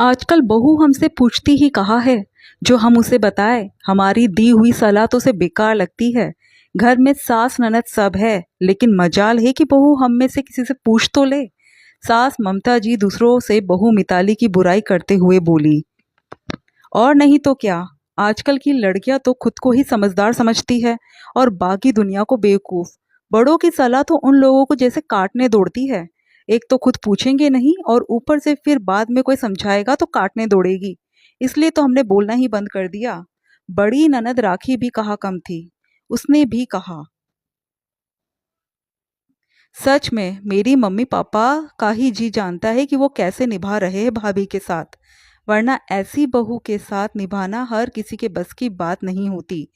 आजकल बहू हमसे पूछती ही कहाँ है। जो हम उसे बताए हमारी दी हुई सलाह तो उसे बेकार लगती है। घर में सास ननद सब है, लेकिन मजाल है कि बहू हम में से किसी से पूछ तो ले। सास ममता जी दूसरों से बहू मिताली की बुराई करते हुए बोली। और नहीं तो क्या। आजकल की लड़कियां तो खुद को ही समझदार समझती है और बाकी दुनिया को बेवकूफ। बड़ों की सलाह तो उन लोगों को जैसे काटने दौड़ती है। एक तो खुद पूछेंगे नहीं और ऊपर से फिर बाद में कोई समझाएगा तो काटने दौड़ेगी। इसलिए तो हमने बोलना ही बंद कर दिया। बड़ी ननद राखी भी कहा कम थी। उसने भी कहा, सच में मेरी मम्मी पापा का ही जी जानता है कि वो कैसे निभा रहे हैं भाभी के साथ। वरना ऐसी बहू के साथ निभाना हर किसी के बस की बात नहीं होती।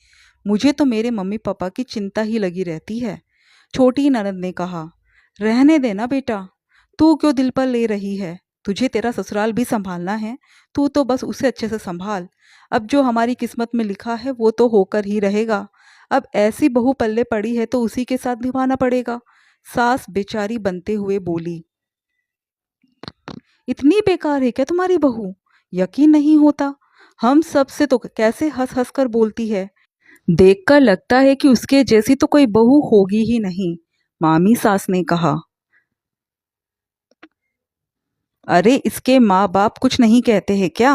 मुझे तो मेरे मम्मी पापा की चिंता ही लगी रहती है। छोटी ननद ने कहा, रहने देना बेटा। तू क्यों दिल पर ले रही है। तुझे तेरा ससुराल भी संभालना है। तू तो बस उसे अच्छे से संभाल। अब जो हमारी किस्मत में लिखा है वो तो होकर ही रहेगा। अब ऐसी बहू पल्ले पड़ी है तो उसी के साथ निभाना पड़ेगा। सास बेचारी बनते हुए बोली, इतनी बेकार है क्या तुम्हारी बहू। यकीन नहीं होता। हम सब से तो कैसे हंस हंस कर बोलती है। देखकर लगता है कि उसके जैसी तो कोई बहू होगी ही नहीं। मामी सास ने कहा, अरे इसके माँ बाप कुछ नहीं कहते हैं क्या।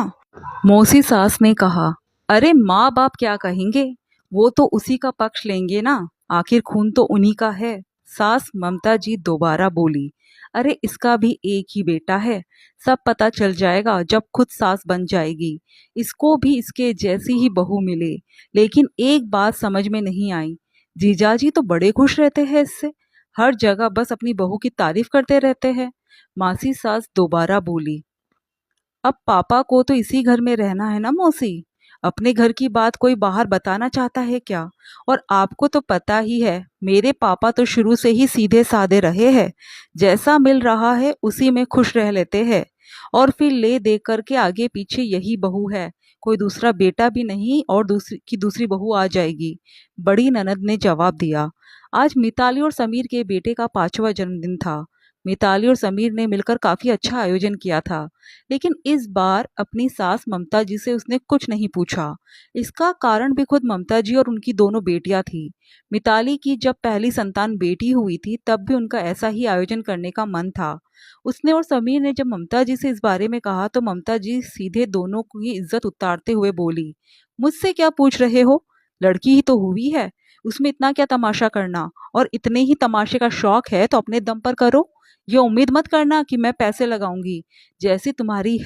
मौसी सास ने कहा, अरे माँ बाप क्या कहेंगे। वो तो उसी का पक्ष लेंगे ना। आखिर खून तो उन्हीं का है। सास ममता जी दोबारा बोली, अरे इसका भी एक ही बेटा है। सब पता चल जाएगा जब खुद सास बन जाएगी। इसको भी इसके जैसी ही बहू मिले। लेकिन एक बात समझ में नहीं आई। जीजाजी तो बड़े खुश रहते हैं इससे। हर जगह बस अपनी बहू की तारीफ करते रहते हैं। मासी सास दोबारा बोली, अब पापा को तो इसी घर में रहना है ना मौसी। अपने घर की बात कोई बाहर बताना चाहता है क्या। और आपको तो पता ही है मेरे पापा तो शुरू से ही सीधे साधे रहे हैं। जैसा मिल रहा है उसी में खुश रह लेते हैं। और फिर ले दे करके आगे पीछे यही बहू है। कोई दूसरा बेटा भी नहीं और दूसरी बहू आ जाएगी। बड़ी ननद ने जवाब दिया, आज मिताली और समीर के बेटे का 5वां जन्मदिन था। मिताली और समीर ने मिलकर काफी अच्छा आयोजन किया था। लेकिन इस बार अपनी सास ममता जी से उसने कुछ नहीं पूछा। इसका कारण भी खुद ममता जी और उनकी दोनों बेटियां थी। मिताली की जब पहली संतान बेटी हुई थी तब भी उनका ऐसा ही आयोजन करने का मन था। उसने और समीर ने जब ममता जी से इस बारे में कहा तो ममता जी सीधे दोनों की इज्जत उतारते हुए बोली, मुझसे क्या पूछ रहे हो। लड़की ही तो हुई है। उसमें इतना क्या तमाशा करना। और इतने ही तमाशे का शौक है तो अपने दम पर करो। ये उम्मीद मत करना कि मैं पैसे लगाऊंगी। जैसी तुम्हारी